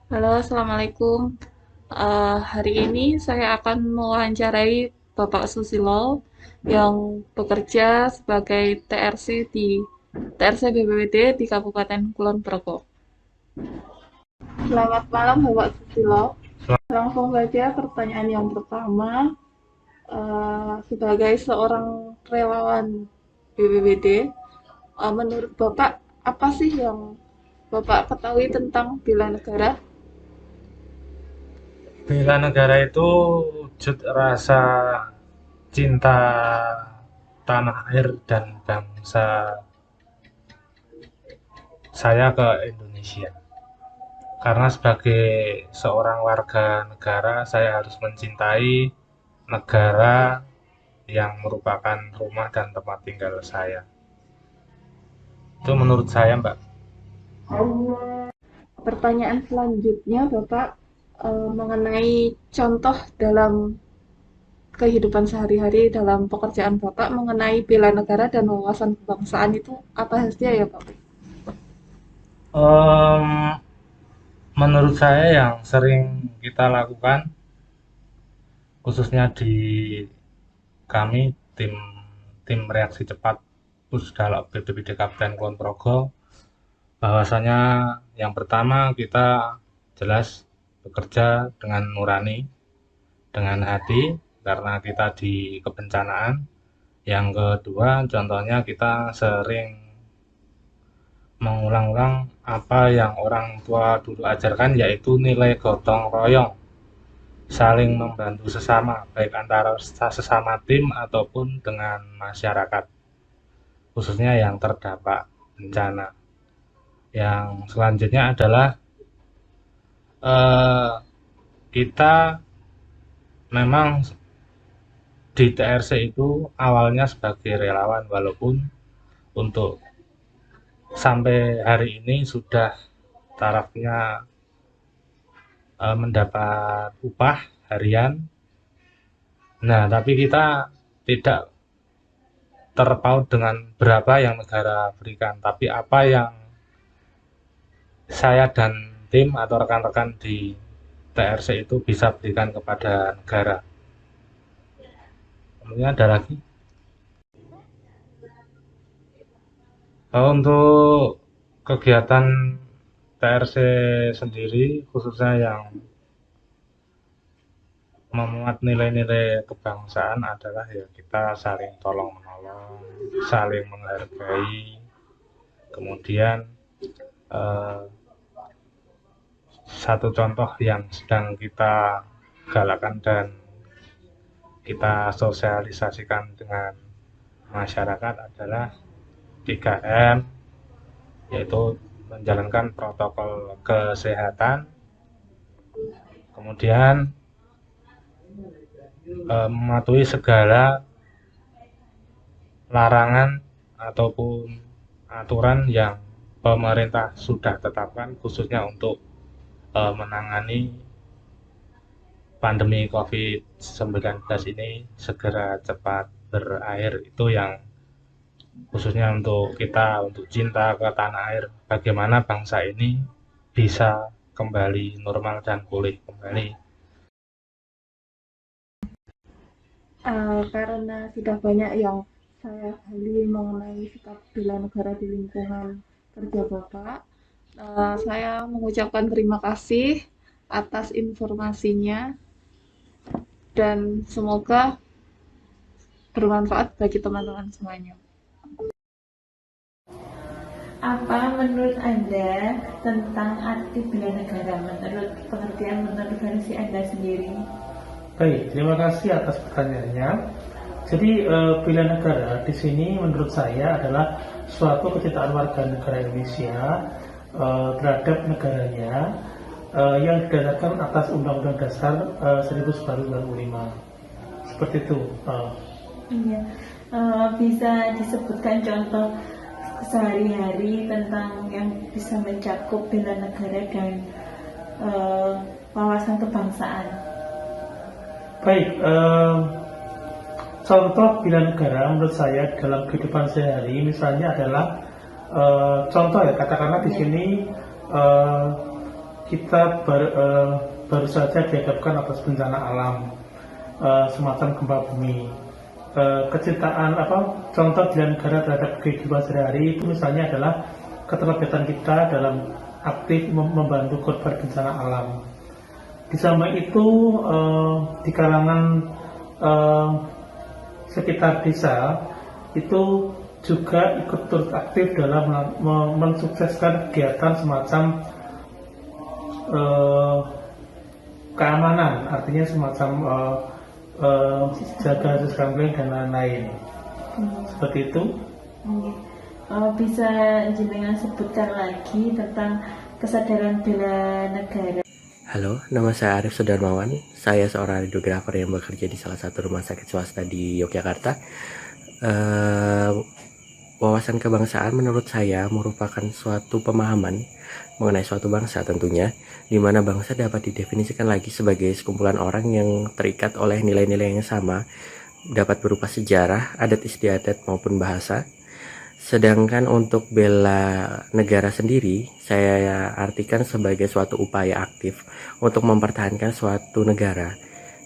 Halo, Assalamualaikum. Hari ini saya akan mewawancarai Bapak Susilo yang bekerja sebagai TRC di TRC BPBD di Kabupaten Kulon Progo. Selamat malam, Bapak Susilo. Langsung saja pertanyaan yang pertama. Sebagai seorang relawan BPBD, menurut Bapak apa sih yang Bapak ketahui tentang bela negara? Bela negara itu wujud rasa cinta tanah air dan bangsa saya ke Indonesia. Karena sebagai seorang warga negara, saya harus mencintai negara yang merupakan rumah dan tempat tinggal saya. Itu menurut saya, Mbak. Pertanyaan selanjutnya, Bapak, mengenai contoh dalam kehidupan sehari-hari dalam pekerjaan Bapak mengenai bela negara dan wawasan kebangsaan itu apa saja ya, Pak? Em, Menurut saya yang sering kita lakukan, khususnya di kami tim tim reaksi cepat Pusdalok BPBD Kabupaten Kulon Progo, bahwasanya yang pertama kita jelas bekerja dengan nurani, dengan hati karena kita di kebencanaan. Yang kedua, contohnya kita sering mengulang-ulang apa yang orang tua dulu ajarkan, yaitu nilai gotong royong, saling membantu sesama, baik antara sesama tim ataupun dengan masyarakat, khususnya yang terdampak bencana. Yang selanjutnya adalah eh, kita memang di TRC itu awalnya sebagai relawan, walaupun untuk sampai hari ini sudah tarafnya mendapat upah harian. Nah, tapi kita tidak terpaut dengan berapa yang negara berikan, tapi apa yang saya dan tim atau rekan-rekan di TRC itu bisa berikan kepada negara. Kemudian ada lagi. Untuk kegiatan TRC sendiri, khususnya yang memuat nilai-nilai kebangsaan adalah ya kita saling tolong menolong, saling menghargai, kemudian eh, satu contoh yang sedang kita galakan dan kita sosialisasikan dengan masyarakat adalah 3M, yaitu menjalankan protokol kesehatan, kemudian mematuhi segala larangan ataupun aturan yang pemerintah sudah tetapkan, khususnya untuk menangani pandemi COVID-19 ini segera cepat berakhir. Itu yang khususnya untuk kita, untuk cinta ke tanah air, bagaimana bangsa ini bisa kembali normal dan pulih kembali. Karena sudah banyak yang saya gali mengenai sikap bela negara di lingkungan kerja Bapak, saya mengucapkan terima kasih atas informasinya dan semoga bermanfaat bagi teman-teman semuanya. Apa menurut Anda tentang arti bela negara menurut pengertian menurut versi Anda sendiri? Baik, terima kasih atas pertanyaannya. Jadi bela negara di sini menurut saya adalah suatu kecintaan warga negara Indonesia terhadap negaranya yang didasarkan atas Undang-Undang Dasar 1945. Seperti itu. Iya, bisa disebutkan contoh sehari-hari tentang yang bisa mencakup bela negara dan uh, wawasan kebangsaan. Baik, contoh bela negara menurut saya dalam kehidupan sehari misalnya adalah contoh ya katakanlah di sini kita baru saja dihadapkan atas bencana alam, semacam gempa bumi. Kecintaan contoh bela negara terhadap kehidupan sehari-hari itu misalnya adalah keterlibatan kita dalam aktif membantu korban bencana alam. Di samping itu di kalangan sekitar desa itu juga ikut turut aktif dalam mensukseskan kegiatan semacam keamanan, artinya semacam jaga scrambling dan lain-lain. Seperti itu. Bisa jenengan sebutkan lagi tentang kesadaran bela negara? Halo, nama saya Arif Sudarmawan. Saya seorang radiografer yang bekerja di salah satu rumah sakit swasta di Yogyakarta. Wawasan kebangsaan menurut saya merupakan suatu pemahaman mengenai suatu bangsa tentunya, di mana bangsa dapat didefinisikan lagi sebagai sekumpulan orang yang terikat oleh nilai-nilai yang sama, dapat berupa sejarah, adat istiadat maupun bahasa. Sedangkan untuk bela negara sendiri, saya artikan sebagai suatu upaya aktif untuk mempertahankan suatu negara,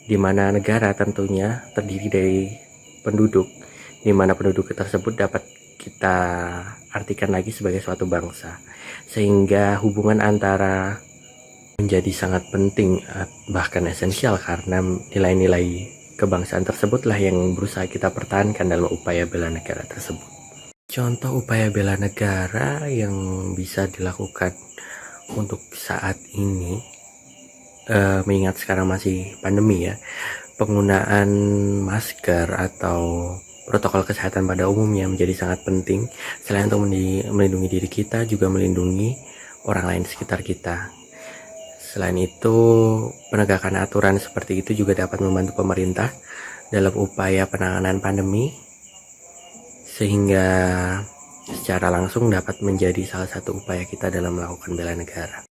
di mana negara tentunya terdiri dari penduduk, di mana penduduk tersebut dapat kita artikan lagi sebagai suatu bangsa, sehingga hubungan antara menjadi sangat penting bahkan esensial karena nilai-nilai kebangsaan tersebutlah yang berusaha kita pertahankan dalam upaya bela negara tersebut. Contoh upaya bela negara yang bisa dilakukan untuk saat ini, mengingat sekarang masih pandemi ya, penggunaan masker atau protokol kesehatan pada umumnya menjadi sangat penting. Selain untuk melindungi diri kita, juga melindungi orang lain di sekitar kita. Selain itu, penegakan aturan seperti itu juga dapat membantu pemerintah dalam upaya penanganan pandemi, sehingga secara langsung dapat menjadi salah satu upaya kita dalam melakukan bela negara.